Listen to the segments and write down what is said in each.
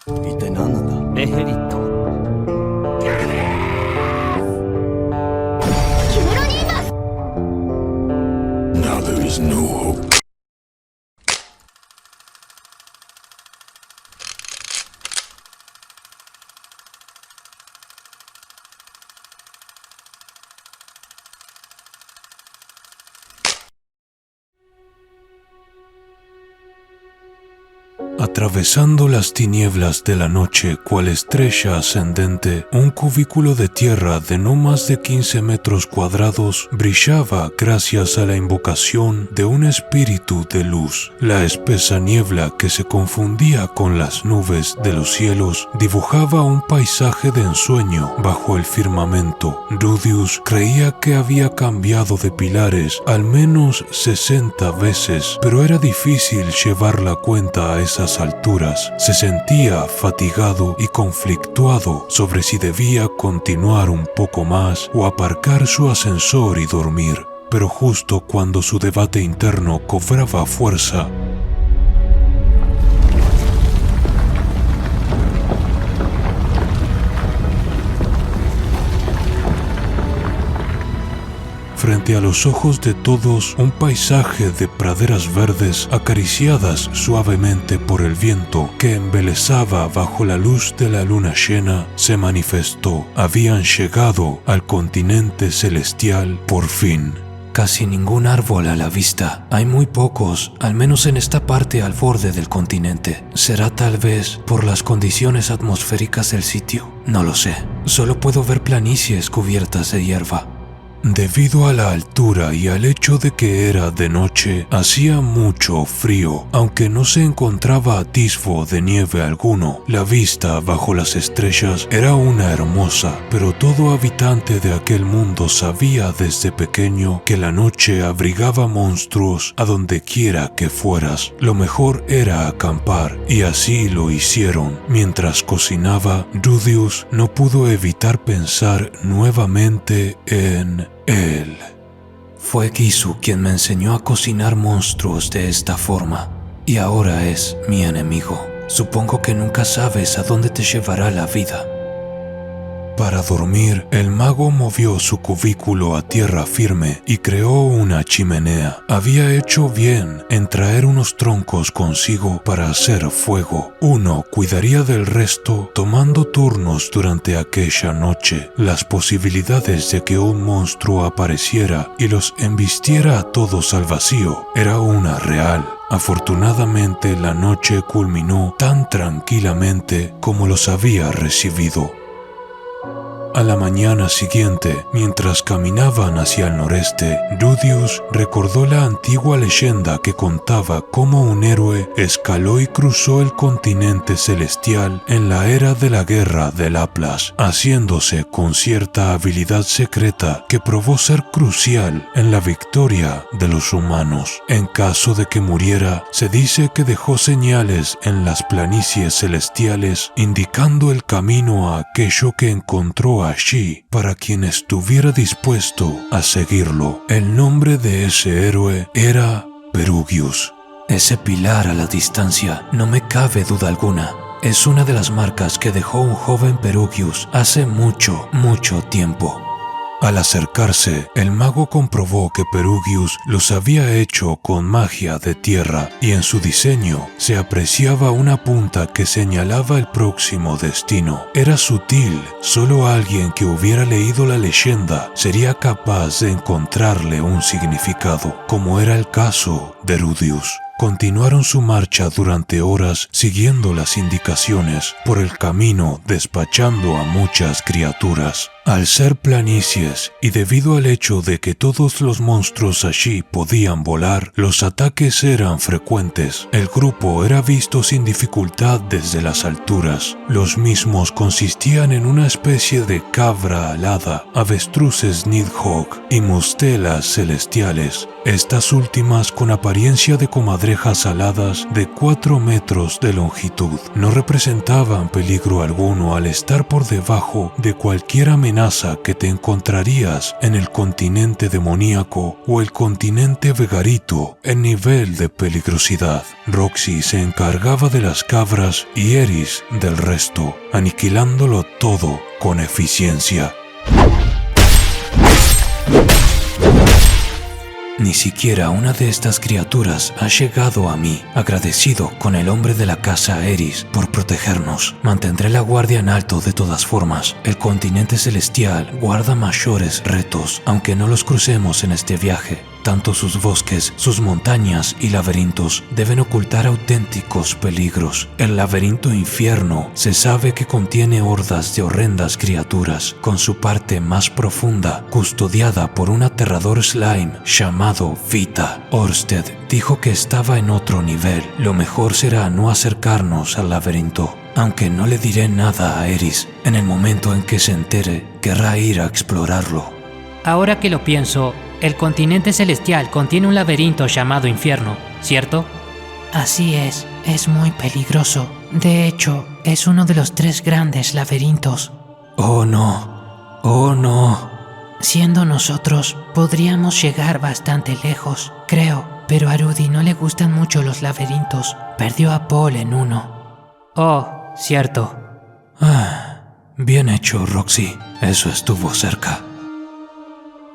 一体何なんだ。メヘリット。キメロニーマス。 Now there is no hope. Atravesando las tinieblas de la noche cual estrella ascendente, un cubículo de tierra de no más de 15 metros cuadrados brillaba gracias a la invocación de un espíritu de luz. La espesa niebla que se confundía con las nubes de los cielos dibujaba un paisaje de ensueño bajo el firmamento. Rudius creía que había cambiado de pilares al menos 60 veces, pero era difícil llevar la cuenta a esas alturas. Se sentía fatigado y conflictuado sobre si debía continuar un poco más o aparcar su ascensor y dormir. Pero justo cuando su debate interno cobraba fuerza, frente a los ojos de todos, un paisaje de praderas verdes acariciadas suavemente por el viento que embelesaba bajo la luz de la luna llena se manifestó. Habían llegado al continente celestial por fin. Casi ningún árbol a la vista. Hay muy pocos, al menos en esta parte al borde del continente. ¿Será tal vez por las condiciones atmosféricas del sitio? No lo sé. Solo puedo ver planicies cubiertas de hierba. Debido a la altura y al hecho de que era de noche, hacía mucho frío. Aunque no se encontraba atisbo de nieve alguno, la vista bajo las estrellas era una hermosa, pero todo habitante de aquel mundo sabía desde pequeño que la noche abrigaba monstruos a donde quiera que fueras. Lo mejor era acampar, y así lo hicieron. Mientras cocinaba, Rudius no pudo evitar pensar nuevamente en él. Fue Gisu quien me enseñó a cocinar monstruos de esta forma, y ahora es mi enemigo. Supongo que nunca sabes a dónde te llevará la vida. Para dormir, el mago movió su cubículo a tierra firme y creó una chimenea. Había hecho bien en traer unos troncos consigo para hacer fuego. Uno cuidaría del resto, tomando turnos durante aquella noche. Las posibilidades de que un monstruo apareciera y los embistiera a todos al vacío era una real. Afortunadamente, la noche culminó tan tranquilamente como los había recibido. A la mañana siguiente, mientras caminaban hacia el noreste, Rudius recordó la antigua leyenda que contaba cómo un héroe escaló y cruzó el continente celestial en la era de la guerra de Laplas, haciéndose con cierta habilidad secreta que probó ser crucial en la victoria de los humanos. En caso de que muriera, se dice que dejó señales en las planicies celestiales indicando el camino a aquello que encontró allí para quien estuviera dispuesto a seguirlo. El nombre de ese héroe era Perugius. Ese pilar a la distancia, no me cabe duda alguna, es una de las marcas que dejó un joven Perugius hace mucho, mucho tiempo. Al acercarse, el mago comprobó que Perugius los había hecho con magia de tierra y en su diseño se apreciaba una punta que señalaba el próximo destino. Era sutil, solo alguien que hubiera leído la leyenda sería capaz de encontrarle un significado, como era el caso de Rudius. Continuaron su marcha durante horas siguiendo las indicaciones por el camino, despachando a muchas criaturas. Al ser planicies y debido al hecho de que todos los monstruos allí podían volar, los ataques eran frecuentes. El grupo era visto sin dificultad desde las alturas. Los mismos consistían en una especie de cabra alada, avestruces Nidhogg y mustelas celestiales. Estas últimas con apariencia de comadronas comadrejas aladas de 4 metros de longitud. No representaban peligro alguno al estar por debajo de cualquier amenaza que te encontrarías en el continente demoníaco o el continente vegarito en nivel de peligrosidad. Roxy se encargaba de las cabras y Eris del resto, aniquilándolo todo con eficiencia. Ni siquiera una de estas criaturas ha llegado a mí. Agradecido con el hombre de la casa Eris por protegernos. Mantendré la guardia en alto de todas formas. El continente celestial guarda mayores retos, aunque no los crucemos en este viaje. Tanto sus bosques, sus montañas y laberintos deben ocultar auténticos peligros. El laberinto infierno se sabe que contiene hordas de horrendas criaturas, con su parte más profunda custodiada por un aterrador slime llamado Vita. Orsted dijo que estaba en otro nivel. Lo mejor será no acercarnos al laberinto. Aunque no le diré nada a Eris, en el momento en que se entere, querrá ir a explorarlo. Ahora que lo pienso, el continente celestial contiene un laberinto llamado infierno, ¿cierto? Así es muy peligroso. De hecho, es uno de los 3 grandes laberintos. ¡Oh no! ¡Oh no! Siendo nosotros, podríamos llegar bastante lejos, creo. Pero a Rudy no le gustan mucho los laberintos. Perdió a Paul en uno. Oh, cierto. Bien hecho, Roxy. Eso estuvo cerca.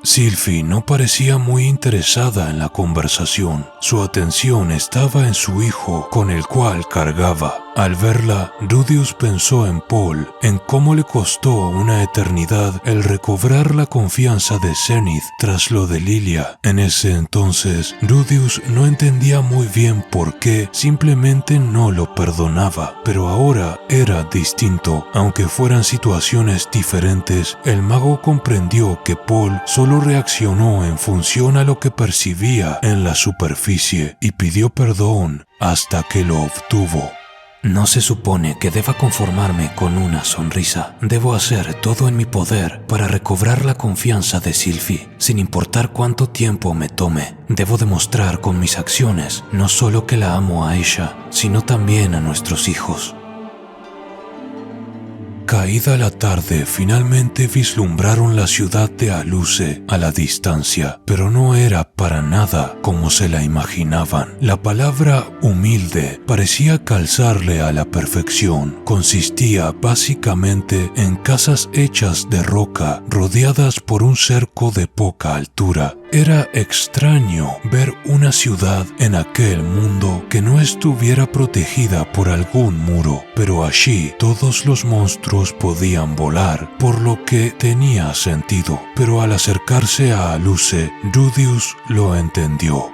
Sylphie no parecía muy interesada en la conversación. Su atención estaba en su hijo, con el cual cargaba. Al verla, Rudius pensó en Paul, en cómo le costó una eternidad el recobrar la confianza de Zenith tras lo de Lilia. En ese entonces, Rudius no entendía muy bien por qué, simplemente no lo perdonaba. Pero ahora era distinto. Aunque fueran situaciones diferentes, el mago comprendió que Paul solo reaccionó en función a lo que percibía en la superficie y pidió perdón hasta que lo obtuvo. No se supone que deba conformarme con una sonrisa. Debo hacer todo en mi poder para recobrar la confianza de Sylphie, sin importar cuánto tiempo me tome. Debo demostrar con mis acciones no solo que la amo a ella, sino también a nuestros hijos. Caída la tarde, finalmente vislumbraron la ciudad de Aluce a la distancia, pero no era para nada como se la imaginaban. La palabra humilde parecía calzarle a la perfección. Consistía básicamente en casas hechas de roca, rodeadas por un cerco de poca altura. Era extraño ver una ciudad en aquel mundo que no estuviera protegida por algún muro, pero allí todos los monstruos podían volar, por lo que tenía sentido. Pero al acercarse a Aluce, Rudius lo entendió.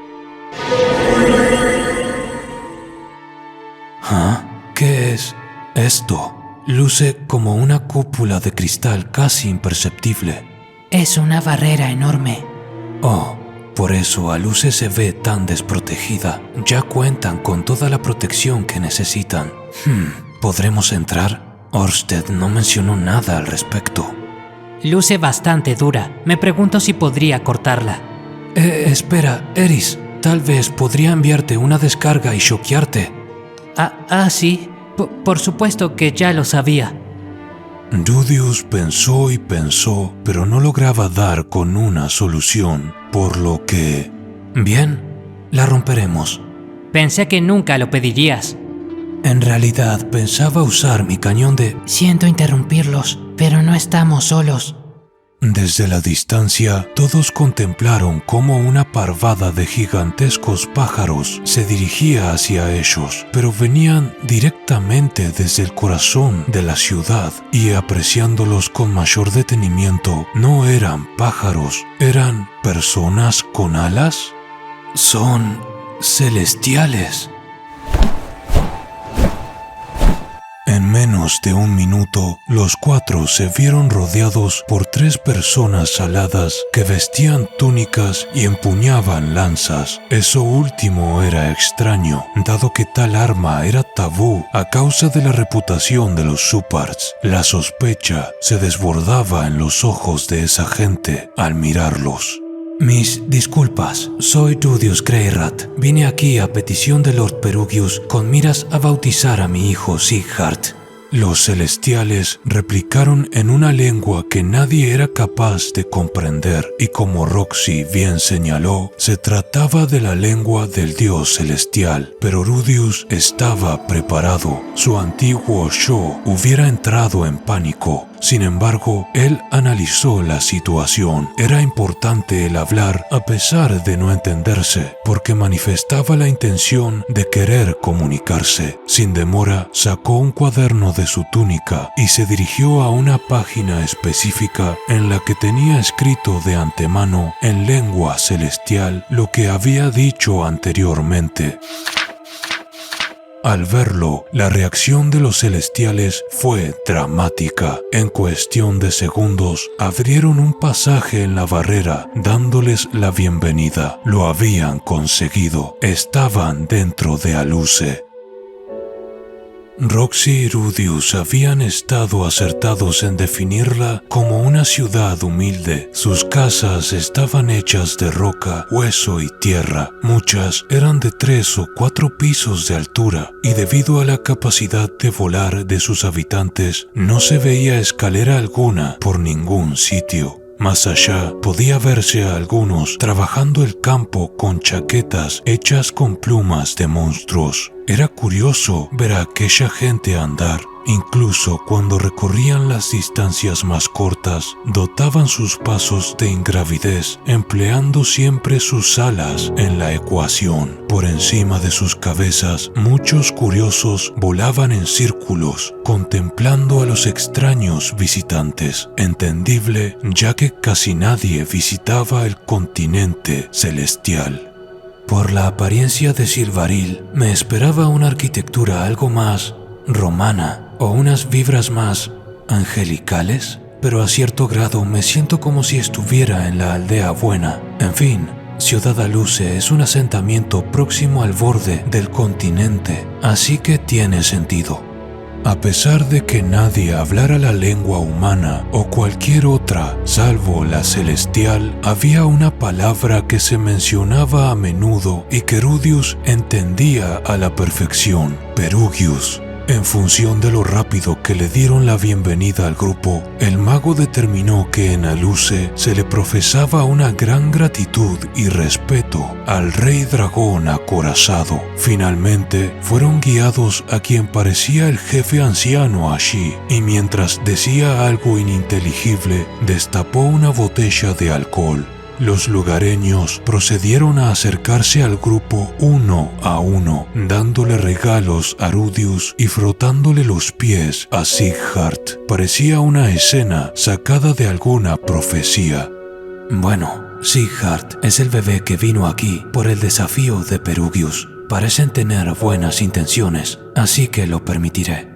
¿Qué es esto? Luce como una cúpula de cristal casi imperceptible. Es una barrera enorme. Oh, por eso Aluce se ve tan desprotegida. Ya cuentan con toda la protección que necesitan. ¿Podremos entrar? Orsted no mencionó nada al respecto. Luce bastante dura. Me pregunto si podría cortarla. Espera, Eris. Tal vez podría enviarte una descarga y choquearte. Sí. Por supuesto que ya lo sabía. Rudius pensó y pensó, pero no lograba dar con una solución, por lo que... Bien, la romperemos. Pensé que nunca lo pedirías. En realidad pensaba usar mi cañón de... Siento interrumpirlos, pero no estamos solos. Desde la distancia, todos contemplaron cómo una parvada de gigantescos pájaros se dirigía hacia ellos, pero venían directamente desde el corazón de la ciudad y, apreciándolos con mayor detenimiento, no eran pájaros, eran personas con alas. Son celestiales. En menos de un minuto, los 4 se vieron rodeados por 3 personas aladas que vestían túnicas y empuñaban lanzas. Eso último era extraño, dado que tal arma era tabú a causa de la reputación de los Supparts. La sospecha se desbordaba en los ojos de esa gente al mirarlos. Mis disculpas, soy Rudius Greyrat. Vine aquí a petición de Lord Perugius con miras a bautizar a mi hijo Sighart. Los celestiales replicaron en una lengua que nadie era capaz de comprender, y como Roxy bien señaló, se trataba de la lengua del dios celestial. Pero Rudius estaba preparado. Su antiguo yo hubiera entrado en pánico. Sin embargo, él analizó la situación. Era importante el hablar a pesar de no entenderse, porque manifestaba la intención de querer comunicarse. Sin demora, sacó un cuaderno de su túnica y se dirigió a una página específica en la que tenía escrito de antemano en lengua celestial lo que había dicho anteriormente. Al verlo, la reacción de los celestiales fue dramática. En cuestión de segundos, abrieron un pasaje en la barrera, dándoles la bienvenida. Lo habían conseguido. Estaban dentro de Aluce. Roxy y Rudius habían estado acertados en definirla como una ciudad humilde. Sus casas estaban hechas de roca, hueso y tierra. Muchas eran de 3 o 4 pisos de altura, y debido a la capacidad de volar de sus habitantes, no se veía escalera alguna por ningún sitio. Más allá podía verse a algunos trabajando el campo con chaquetas hechas con plumas de monstruos. Era curioso ver a aquella gente andar. Incluso cuando recorrían las distancias más cortas, dotaban sus pasos de ingravidez, empleando siempre sus alas en la ecuación. Por encima de sus cabezas, muchos curiosos volaban en círculos, contemplando a los extraños visitantes. Entendible, ya que casi nadie visitaba el continente celestial. Por la apariencia de Silvaril, me esperaba una arquitectura algo más romana o unas vibras más angelicales, pero a cierto grado me siento como si estuviera en la aldea buena. En fin, Ciudad Aluce es un asentamiento próximo al borde del continente, así que tiene sentido. A pesar de que nadie hablara la lengua humana o cualquier otra, salvo la celestial, había una palabra que se mencionaba a menudo y que Rudius entendía a la perfección: Perugius. En función de lo rápido que le dieron la bienvenida al grupo, el mago determinó que en Aluce se le profesaba una gran gratitud y respeto al rey dragón acorazado. Finalmente, fueron guiados a quien parecía el jefe anciano allí, y mientras decía algo ininteligible, destapó una botella de alcohol. Los lugareños procedieron a acercarse al grupo uno a uno, dándole regalos a Rudius y frotándole los pies a Sighart. Parecía una escena sacada de alguna profecía. Bueno, Sighart es el bebé que vino aquí por el desafío de Perugius. Parecen tener buenas intenciones, así que lo permitiré.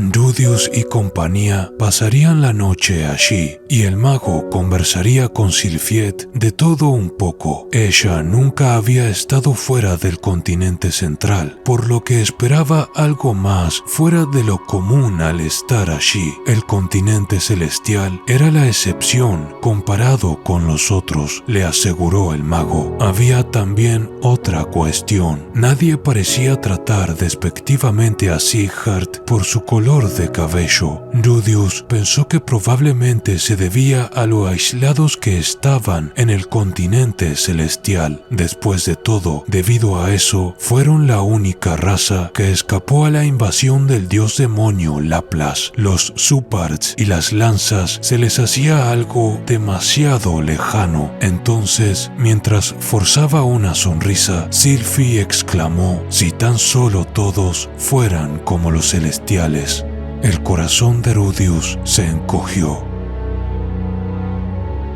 Rudius y compañía pasarían la noche allí, y el mago conversaría con Sylphiet de todo un poco. Ella nunca había estado fuera del continente central, por lo que esperaba algo más fuera de lo común al estar allí. El continente celestial era la excepción comparado con los otros, le aseguró el mago. Había también otra cuestión. Nadie parecía tratar despectivamente a Sighart por su color de cabello. Rudius pensó que probablemente se debía a lo aislados que estaban en el continente celestial. Después de todo, debido a eso, fueron la única raza que escapó a la invasión del dios demonio Laplace. Los Suparts y las lanzas se les hacía algo demasiado lejano. Entonces, mientras forzaba una sonrisa, Sylphie exclamó: si tan solo todos fueran como los celestiales. El corazón de Rudius se encogió.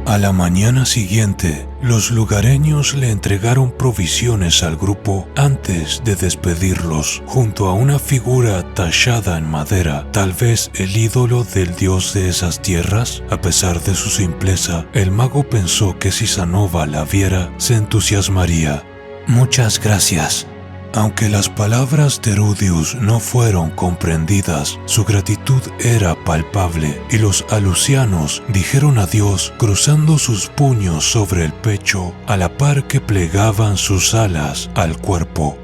A la mañana siguiente, los lugareños le entregaron provisiones al grupo antes de despedirlos, junto a una figura tallada en madera, tal vez el ídolo del dios de esas tierras. A pesar de su simpleza, el mago pensó que si Sanova la viera, se entusiasmaría. Muchas gracias. Aunque las palabras de Rudius no fueron comprendidas, su gratitud era palpable y los alusianos dijeron adiós cruzando sus puños sobre el pecho a la par que plegaban sus alas al cuerpo.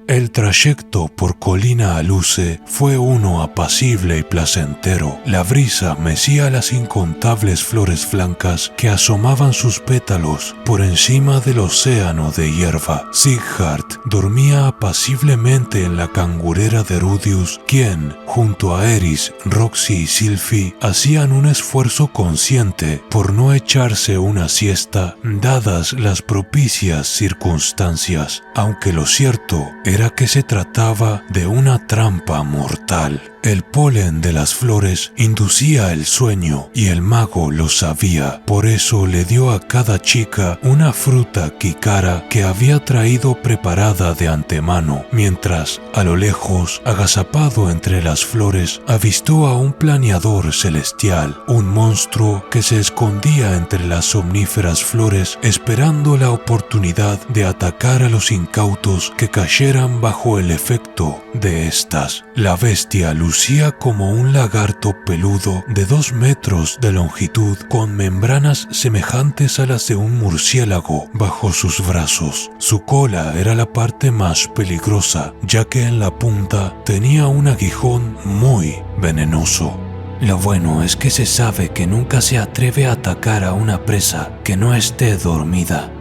El trayecto por Colina Aluce fue uno apacible y placentero. La brisa mecía las incontables flores blancas que asomaban sus pétalos por encima del océano de hierba. Sighart dormía apaciblemente en la cangurera de Rudius, quien, junto a Eris, Roxy y Sylphie, hacían un esfuerzo consciente por no echarse una siesta, dadas las propicias circunstancias, aunque lo cierto era que se trataba de una trampa mortal. El polen de las flores inducía el sueño y el mago lo sabía. Por eso le dio a cada chica una fruta quicara que había traído preparada de antemano, mientras, a lo lejos, agazapado entre las flores, avistó a un planeador celestial, un monstruo que se escondía entre las somníferas flores esperando la oportunidad de atacar a los incautos que cayeran bajo el efecto de estas. La bestia lucía como un lagarto peludo de 2 metros de longitud con membranas semejantes a las de un murciélago bajo sus brazos. Su cola era la parte más peligrosa, ya que en la punta tenía un aguijón muy venenoso. Lo bueno es que se sabe que nunca se atreve a atacar a una presa que no esté dormida.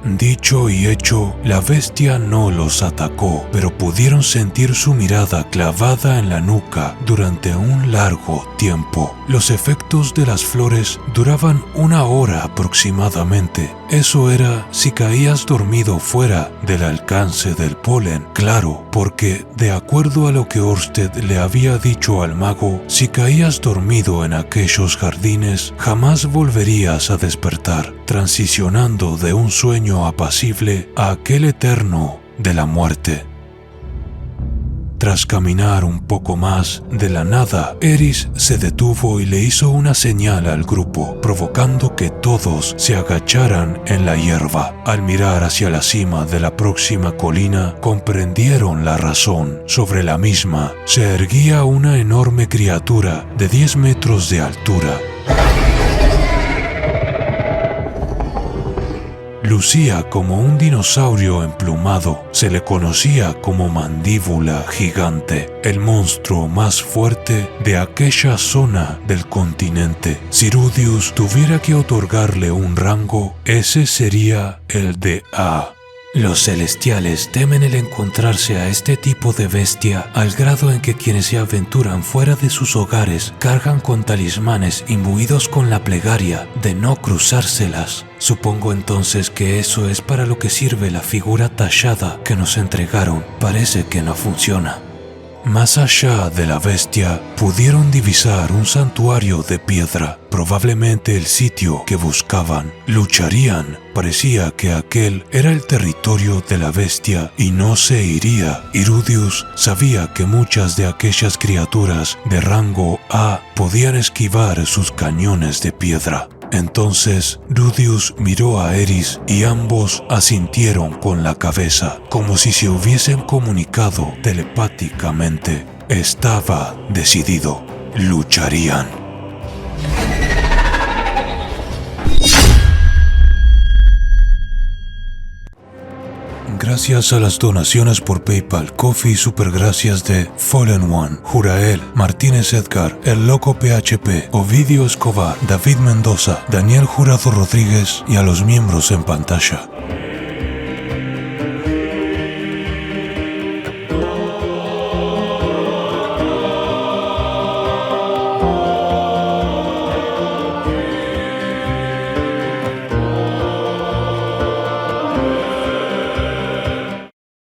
Dicho y hecho, la bestia no los atacó, pero pudieron sentir su mirada clavada en la nuca durante un largo tiempo. Los efectos de las flores duraban 1 hora aproximadamente. Eso era si caías dormido fuera del alcance del polen, claro, porque de acuerdo a lo que Orsted le había dicho al mago, si caías dormido en aquellos jardines, jamás volverías a despertar, transicionando de un sueño apacible a aquel eterno de la muerte. Tras caminar un poco más, de la nada, Eris se detuvo y le hizo una señal al grupo, provocando que todos se agacharan en la hierba. Al mirar hacia la cima de la próxima colina, comprendieron la razón. Sobre la misma se erguía una enorme criatura de 10 metros de altura. Lucía como un dinosaurio emplumado, se le conocía como Mandíbula Gigante, el monstruo más fuerte de aquella zona del continente. Si Rudius tuviera que otorgarle un rango, ese sería el de A. Los celestiales temen el encontrarse a este tipo de bestia al grado en que quienes se aventuran fuera de sus hogares cargan con talismanes imbuidos con la plegaria de no cruzárselas. Supongo entonces que eso es para lo que sirve la figura tallada que nos entregaron. Parece que no funciona. Más allá de la bestia, pudieron divisar un santuario de piedra, probablemente el sitio que buscaban. Lucharían. Parecía que aquel era el territorio de la bestia y no se iría. Y Rudius sabía que muchas de aquellas criaturas de rango A podían esquivar sus cañones de piedra. Entonces Rudius miró a Eris y ambos asintieron con la cabeza, como si se hubiesen comunicado telepáticamente. Estaba decidido. Lucharían. Gracias a las donaciones por PayPal, Ko-fi y supergracias de Fallen One, Jurael, Martínez Edgar, El Loco PHP, Ovidio Escobar, David Mendoza, Daniel Jurado Rodríguez y a los miembros en pantalla.